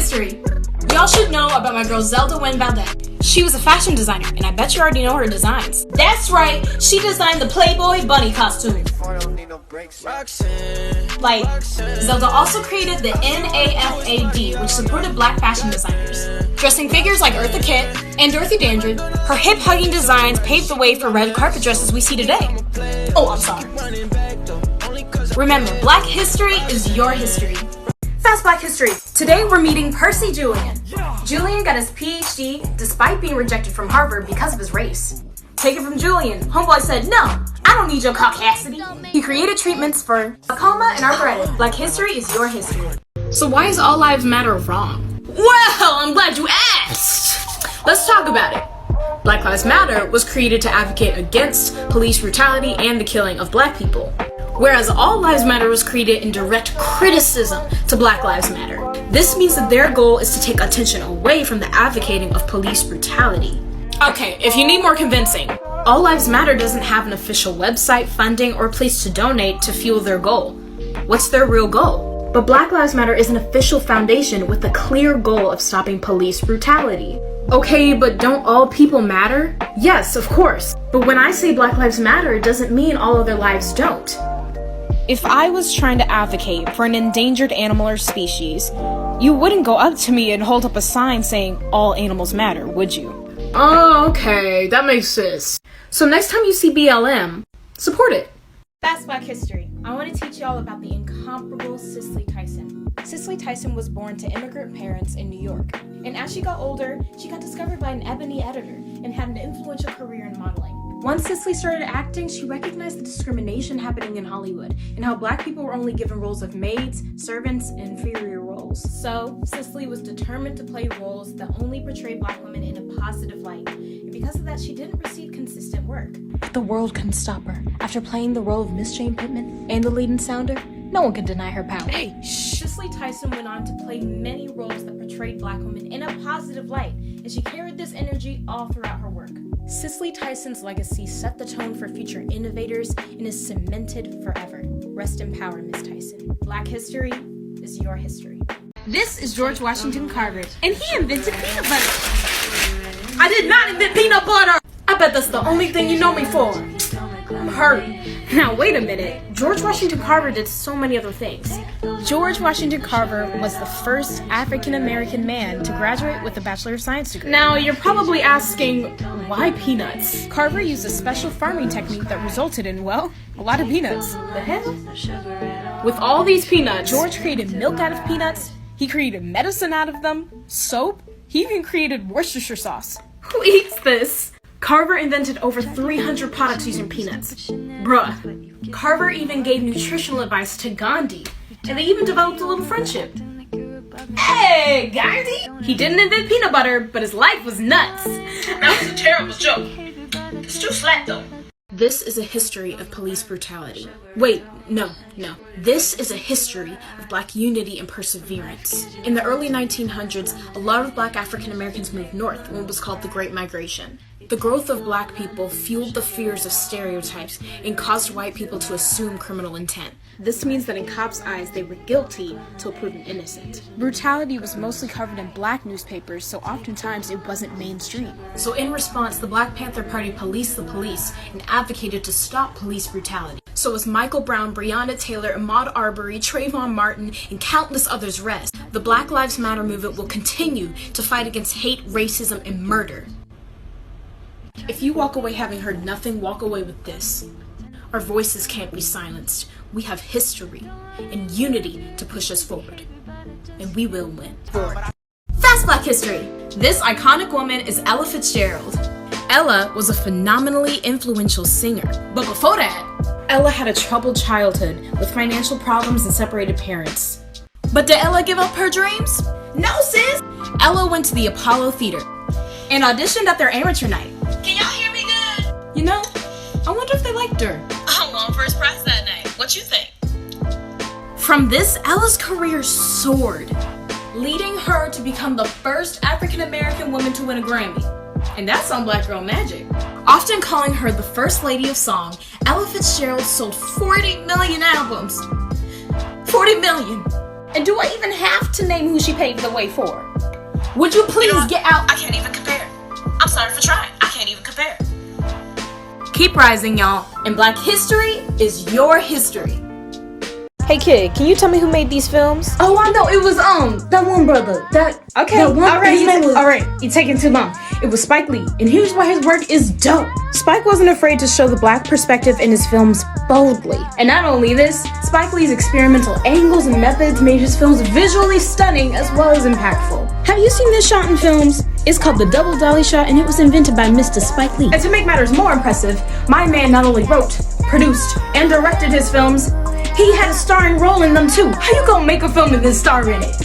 history. Y'all should know about my girl 𝔂𝓸𝓾'𝓵. She was a fashion designer, and I bet you already know her designs. That's right, she designed the Playboy bunny costume. Like, Zelda also created the NAFAD, which supported black fashion designers. Dressing figures like Eartha Kitt and Dorothy Dandridge, her hip-hugging designs paved the way for red carpet dresses we see today. Oh, I'm sorry. Remember, Black history is your history. Fast Black History. Today we're meeting Percy Julian. Julian got his PhD despite being rejected from Harvard because of his race. Take it from Julian. Homeboy said, "No, I don't need your cock, Cassidy." He created treatments for glaucoma and arthritis. Black history is your history. So why is all lives matter wrong? Well, I'm glad you asked. Let's talk about it. Black Lives Matter was created to advocate against police brutality and the killing of black people, whereas All Lives Matter was created in direct criticism to Black Lives Matter. This means that their goal is to take attention away from the advocating of police brutality. Okay, if you need more convincing, All Lives Matter doesn't have an official website, funding, or place to donate to fuel their goal. What's their real goal? But Black Lives Matter is an official foundation with a clear goal of stopping police brutality. Okay, but don't all people matter? Yes, of course. But when I say Black Lives Matter, it doesn't mean all other lives don't. If I was trying to advocate for an endangered animal or species, you wouldn't go up to me and hold up a sign saying all animals matter, would you? Oh, okay, that makes sense. So next time you see BLM, support it. Fast Black History. I want to teach you all about the incomparable Cicely Tyson. Cicely Tyson was born to immigrant parents in New York, and as she got older, she got discovered by an ebony editor and had an influential career in modeling. Once Cicely started acting, she recognized the discrimination happening in Hollywood and how black people were only given roles of maids, servants, and inferior roles. So, Cicely was determined to play roles that only portrayed black women in a positive light, and because of that, she didn't receive consistent work. The world couldn't stop her. After playing the role of Miss Jane Pittman and the lead in Sounder, no one could deny her power. Hey, shh! Cicely Tyson went on to play many roles that portrayed black women in a positive light, and she carried this energy all throughout her work. Cicely Tyson's legacy set the tone for future innovators and is cemented forever. Rest in power, Miss Tyson. Black history is your history. This is George Washington Carver, and he invented peanut butter. I did not invent peanut butter! I bet that's the only thing you know me for. I'm hurt. Now wait a minute. George Washington Carver did so many other things. George Washington Carver was the first African-American man to graduate with a Bachelor of Science degree. Now you're probably asking, why peanuts? Carver used a special farming technique that resulted in, well, a lot of peanuts. The hell? With all these peanuts, George created milk out of peanuts, he created medicine out of them, soap, he even created Worcestershire sauce. Who eats this? Carver invented over 300 products using peanuts. Bruh. Carver even gave nutritional advice to Gandhi, and they even developed a little friendship. Hey, Gandhi! He didn't invent peanut butter, but his life was nuts. That was a terrible joke. It's too flat though. This is a history of police brutality. Wait, no. This is a history of black unity and perseverance. In the early 1900s, a lot of black African Americans moved north in what was called the Great Migration. The growth of black people fueled the fears of stereotypes and caused white people to assume criminal intent. This means that in cops' eyes, they were guilty till proven innocent. Brutality was mostly covered in black newspapers, so oftentimes it wasn't mainstream. So in response, the Black Panther Party policed the police and advocated to stop police brutality. So as Michael Brown, Breonna Taylor, Ahmaud Arbery, Trayvon Martin, and countless others rest, the Black Lives Matter movement will continue to fight against hate, racism, and murder. If you walk away having heard nothing, walk away with this. Our voices can't be silenced. We have history and unity to push us forward. And we will win. Fast Black History. This iconic woman is Ella Fitzgerald. Ella was a phenomenally influential singer. But before that, Ella had a troubled childhood with financial problems and separated parents. But did Ella give up her dreams? No, sis! Ella went to the Apollo Theater and auditioned at their amateur night. Can y'all hear me good? You know, I wonder if they liked her. I won first prize that night. What you think? From this, Ella's career soared, leading her to become the first African-American woman to win a Grammy. And that's on Black Girl Magic. Often calling her the First Lady of Song, Ella Fitzgerald sold 40 million albums. 40 million! And do I even have to name who she paved the way for? Would you please get out? I can't even compare. I'm sorry for trying. I can't even compare. Keep rising, y'all. And Black history is your history. Hey kid, can you tell me who made these films? Oh, I know. It was that one brother. Alright. You're taking too long. It was Spike Lee, and here's why his work is dope. Spike wasn't afraid to show the Black perspective in his films boldly. And not only this, Spike Lee's experimental angles and methods made his films visually stunning as well as impactful. Have you seen this shot in films? It's called the double dolly shot, and it was invented by Mr. Spike Lee. And to make matters more impressive, my man not only wrote, produced, and directed his films, he had a starring role in them too. How you gonna make a film and then star in it?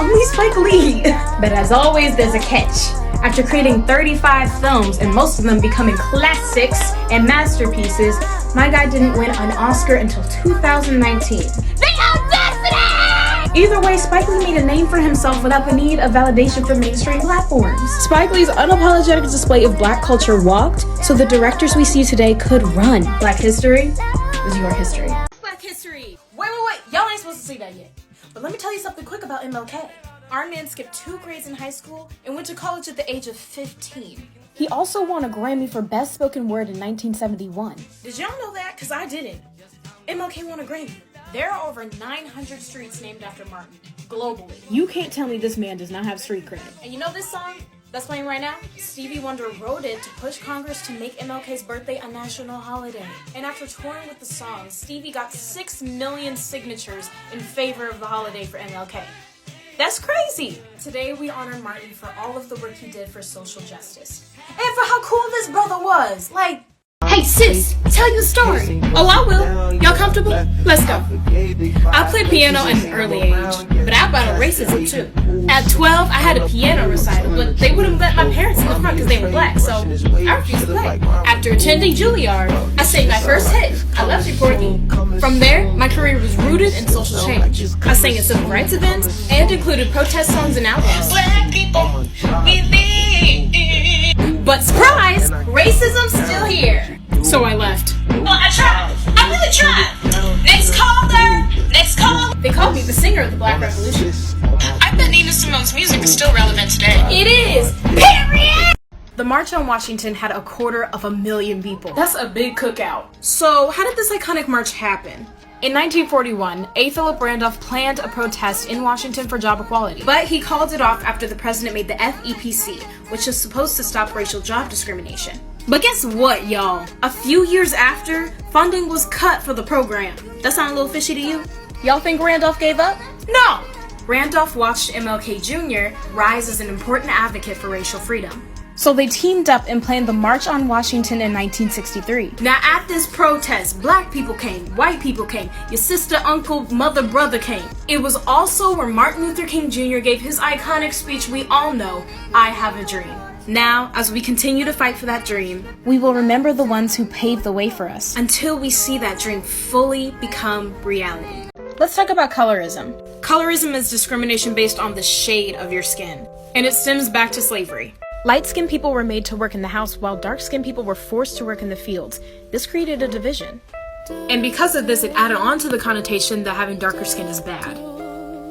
Only Spike Lee. But as always, there's a catch. After creating 35 films and most of them becoming classics and masterpieces, my guy didn't win an Oscar until 2019. The audacity! Either way, Spike Lee made a name for himself without the need of validation from mainstream platforms. Spike Lee's unapologetic display of Black culture walked so the directors we see today could run. Black history is your history. Black history! Wait. Y'all ain't supposed to see that yet. But let me tell you something quick about MLK. Our man skipped 2 grades in high school and went to college at the age of 15. He also won a Grammy for Best Spoken Word in 1971. Did y'all know that? Because I didn't. MLK won a Grammy. There are over 900 streets named after Martin, globally. You can't tell me this man does not have street cred. And you know this song that's playing right now? Stevie Wonder wrote it to push Congress to make MLK's birthday a national holiday. And after touring with the song, Stevie got 6 million signatures in favor of the holiday for MLK. That's crazy! Today we honor Martin for all of the work he did for social justice. And for how cool this brother was. Like, hey sis, tell you a story. Oh, I will. Y'all comfortable? Let's go. I played piano at an early age, but I battled racism too. At 12, I had a piano recital, but they wouldn't let my parents in the front because they were Black, so I refused to play. After attending Juilliard, I sang my first hit, I Love You, Porgy. From there, my career was rooted in social change. I sang at civil rights events and included protest songs and albums. Black people, we live. But surprise, racism's still here. So I left. Well, I tried. I really tried. Next caller. Next call. They called me the singer of the Black Revolution. I bet Nina Simone's music is still relevant today. It is. Period. The March on Washington had 250,000 people. That's a big cookout. So how did this iconic march happen? In 1941, A. Philip Randolph planned a protest in Washington for job equality, but he called it off after the president made the FEPC, which is supposed to stop racial job discrimination. But guess what, y'all? A few years after, funding was cut for the program. That sound a little fishy to you? Y'all think Randolph gave up? No! Randolph watched MLK Jr. rise as an important advocate for racial freedom. So they teamed up and planned the March on Washington in 1963. Now at this protest, Black people came, white people came, your sister, uncle, mother, brother came. It was also where Martin Luther King Jr. gave his iconic speech we all know, I Have a Dream. Now, as we continue to fight for that dream, We will remember the ones who paved the way for us. until we see that dream fully become reality. Let's talk about colorism. Colorism is discrimination based on the shade of your skin, and it stems back to slavery. Light-skinned people were made to work in the house, while dark-skinned people were forced to work in the fields. This created a division. And because of this, it added on to the connotation that having darker skin is bad.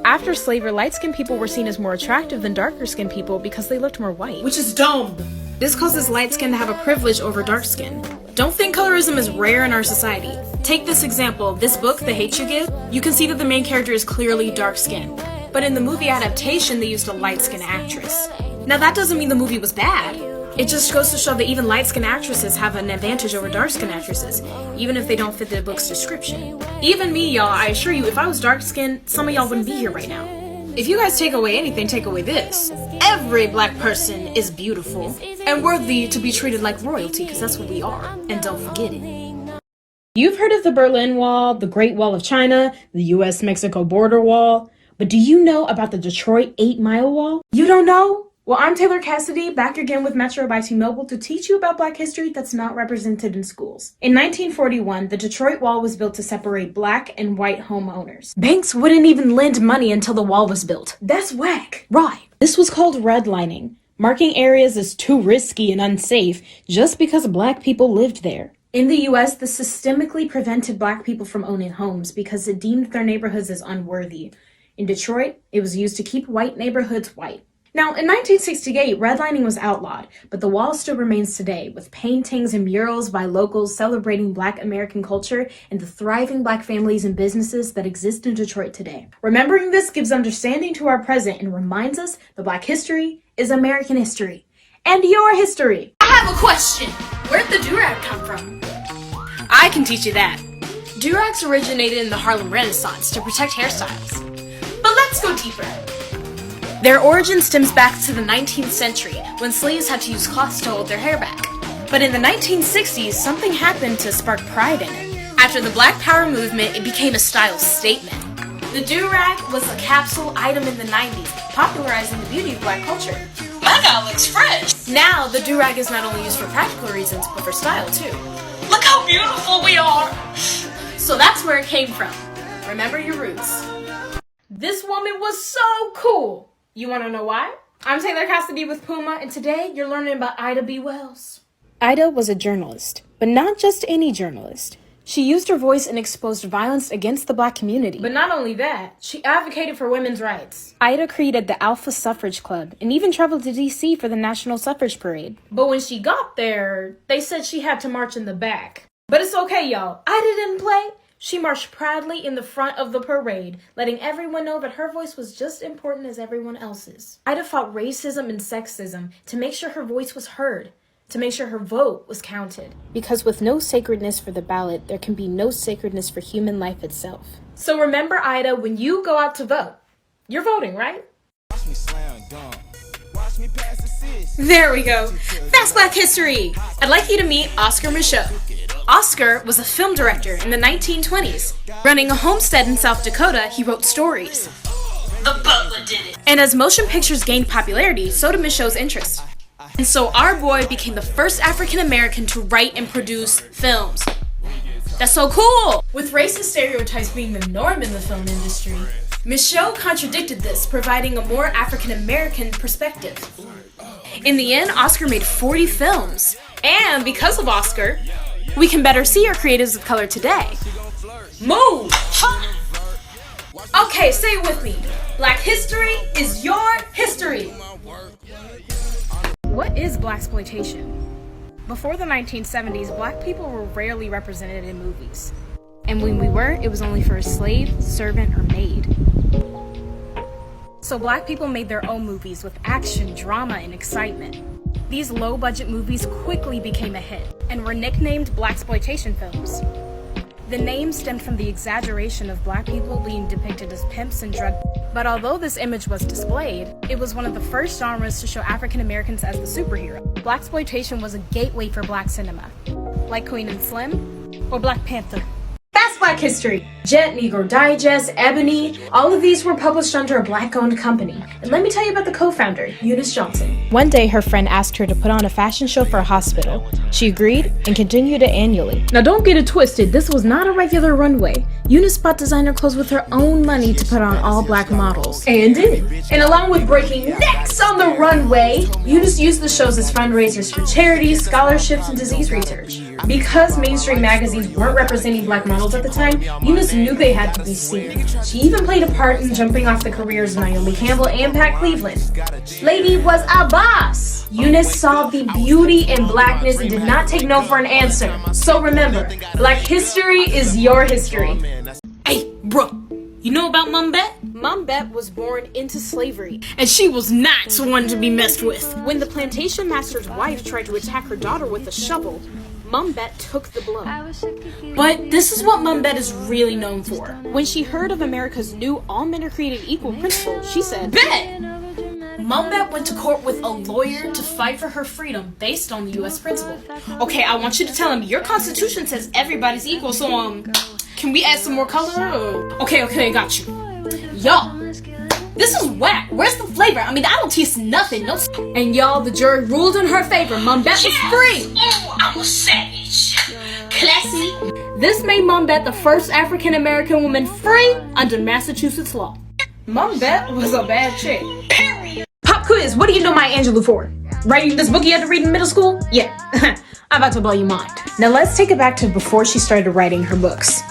After slavery, light-skinned people were seen as more attractive than darker-skinned people because they looked more white. Which is dumb. This causes light skin to have a privilege over dark skin. Don't think colorism is rare in our society. Take this example, this book, The Hate You Give. You can see that the main character is clearly dark skinned. But in the movie adaptation, they used a light-skinned actress. Now that doesn't mean the movie was bad. It just goes to show that even light-skinned actresses have an advantage over dark-skinned actresses, even if they don't fit the book's description. Even me, y'all, I assure you, if I was dark-skinned, some of y'all wouldn't be here right now. If you guys take away anything, take away this. Every Black person is beautiful and worthy to be treated like royalty, because that's what we are, and don't forget it. You've heard of the Berlin Wall, the Great Wall of China, the US-Mexico border wall, but do you know about the Detroit 8 Mile Wall? You don't know? Well, I'm Taylor Cassidy, back again with Metro by T-Mobile to teach you about Black history that's not represented in schools. In 1941, the Detroit Wall was built to separate Black and white homeowners. Banks wouldn't even lend money until the wall was built. That's whack. Right. This was called redlining, marking areas as too risky and unsafe just because Black people lived there. In the US, this systemically prevented Black people from owning homes because it deemed their neighborhoods as unworthy. In Detroit, it was used to keep white neighborhoods white. Now, in 1968, redlining was outlawed, but the wall still remains today, with paintings and murals by locals celebrating Black American culture and the thriving Black families and businesses that exist in Detroit today. Remembering this gives understanding to our present and reminds us that Black history is American history. And your history! I have a question. Where'd the do-rag come from? I can teach you that. Do-rags originated in the Harlem Renaissance to protect hairstyles. But let's go deeper. Their origin stems back to the 19th century, when slaves had to use cloths to hold their hair back. But in the 1960s, something happened to spark pride in it. After the Black Power movement, it became a style statement. The do-rag was a capsule item in the 90s, popularizing the beauty of Black culture. My guy looks fresh. Now, the do-rag is not only used for practical reasons, but for style too. Look how beautiful we are. So that's where it came from. Remember your roots. This woman was so cool. You want to know why? I'm Taylor Cassidy with Puma, and today you're learning about Ida B. Wells. Ida was a journalist, but not just any journalist. She used her voice and exposed violence against the Black community. But not only that, she advocated for women's rights. Ida created the Alpha Suffrage Club and even traveled to D.C. for the National Suffrage Parade. But when she got there, they said she had to march in the back. But it's okay, y'all. Ida didn't play. She marched proudly in the front of the parade, letting everyone know that her voice was just as important as everyone else's. Ida fought racism and sexism to make sure her voice was heard, to make sure her vote was counted. Because with no sacredness for the ballot, there can be no sacredness for human life itself. So remember, Ida, when you go out to vote, you're voting, right? There we go. That's Black history. I'd like you to meet Oscar Micheaux. Oscar was a film director in the 1920s. Running a homestead in South Dakota, he wrote stories. The butler did it. And as motion pictures gained popularity, so did Micheaux's interest. And so our boy became the first African American to write and produce films. That's so cool! With racist stereotypes being the norm in the film industry, Micheaux contradicted this, providing a more African American perspective. In the end, Oscar made 40 films. And because of Oscar, we can better see our creatives of color today. Move! Okay, say it with me. Black history is your history. What is blaxploitation? Before the 1970s, Black people were rarely represented in movies. And when we were, it was only for a slave, servant, or maid. So Black people made their own movies with action, drama, and excitement. These low-budget movies quickly became a hit and were nicknamed blaxploitation films. The name stemmed from the exaggeration of Black people being depicted as pimps and drug. But although this image was displayed, it was one of the first genres to show African Americans as the superhero. Blaxploitation was a gateway for Black cinema, like Queen and Slim or Black Panther. That's Black history. Jet, Negro Digest, Ebony, all of these were published under a Black-owned company. And let me tell you about the co-founder, Eunice Johnson. One day, her friend asked her to put on a fashion show for a hospital. She agreed and continued it annually. Now don't get it twisted, this was not a regular runway. Eunice bought designer clothes with her own money to put on all Black models. And did. And along with breaking necks on the runway, Eunice used the shows as fundraisers for charities, scholarships, and disease research. Because mainstream magazines weren't representing Black models at the time, Eunice knew they had to be seen. She even played a part in jumping off the careers of Naomi Campbell and Pat Cleveland. Lady was a boss! Eunice saw the beauty in Blackness and did not take no for an answer. So remember, Black history is your history. Hey, bro, you know about Mom Bet? Mom Bet was born into slavery, and she was not one to be messed with. When the plantation master's wife tried to attack her daughter with a shovel, Mom Bet took the blow. But this is what Mom Bet is really known for. When she heard of America's new all men are created equal principle, she said, Bet! Mom Bet went to court with a lawyer to fight for her freedom based on the U.S. principle. Okay, I want you to tell him your constitution says everybody's equal, so can we add some more color? Okay, got you. Y'all, this is whack. Where's the flavor? I don't taste nothing. No. And y'all, the jury ruled in her favor. Mom Bet was free. Oh, I'm a savage. Classy. This made Mom Bet the first African American woman free under Massachusetts law. Mom Bet was a bad chick. Pop quiz. What do you know Maya Angelou for? Writing this book you had to read in middle school? Yeah. I'm about to blow your mind. Now let's take it back to before she started writing her books.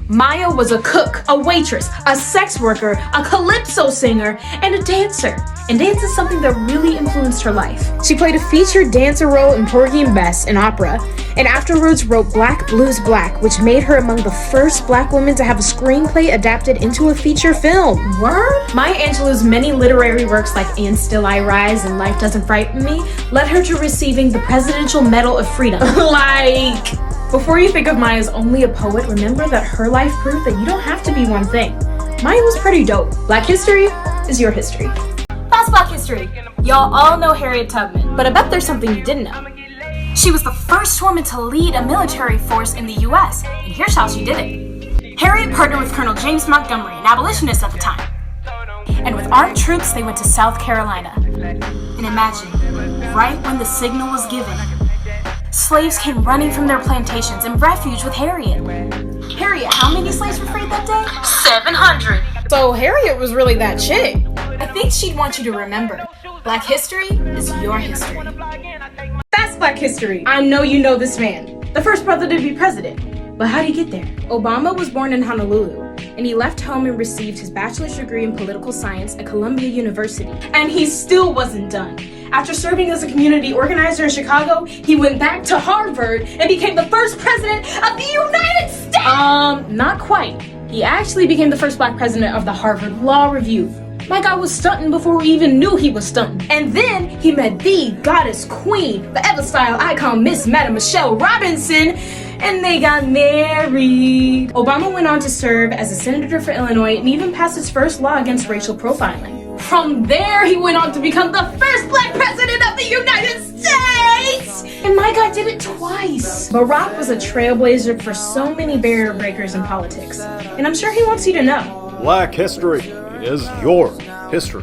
Maya was a cook, a waitress, a sex worker, a calypso singer, and a dancer. And dance is something that really influenced her life. She played a featured dancer role in Porgy and Bess, an opera, and afterwards wrote Black Blues Black, which made her among the first black women to have a screenplay adapted into a feature film. Word? Maya Angelou's many literary works like And Still I Rise and Life Doesn't Frighten Me led her to receiving the Presidential Medal of Freedom. Before you think of Maya as only a poet, remember that her life proved that you don't have to be one thing. Maya was pretty dope. Black history is your history. That's Black history. Y'all all know Harriet Tubman, but I bet there's something you didn't know. She was the first woman to lead a military force in the US, and here's how she did it. Harriet partnered with Colonel James Montgomery, an abolitionist at the time. And with armed troops, they went to South Carolina. And imagine, right when the signal was given, slaves came running from their plantations in refuge with Harriet. Harriet, how many slaves were freed that day? 700. So Harriet was really that chick. I think she'd want you to remember, Black history is your history. That's Black history. I know you know this man, the first brother to be president. But how'd he get there? Obama was born in Honolulu, and he left home and received his bachelor's degree in political science at Columbia University. And he still wasn't done. After serving as a community organizer in Chicago, he went back to Harvard and became the first president of the United States! Not quite. He actually became the first Black president of the Harvard Law Review. My guy was stunting before we even knew he was stunting. And then he met the goddess queen, the ever-style icon Miss Madam Michelle Robinson, and they got married. Obama went on to serve as a senator for Illinois and even passed his first law against racial profiling. From there, he went on to become the first Black president of the United States! And my guy did it twice. Barack was a trailblazer for so many barrier breakers in politics. And I'm sure he wants you to know. Black history is your history.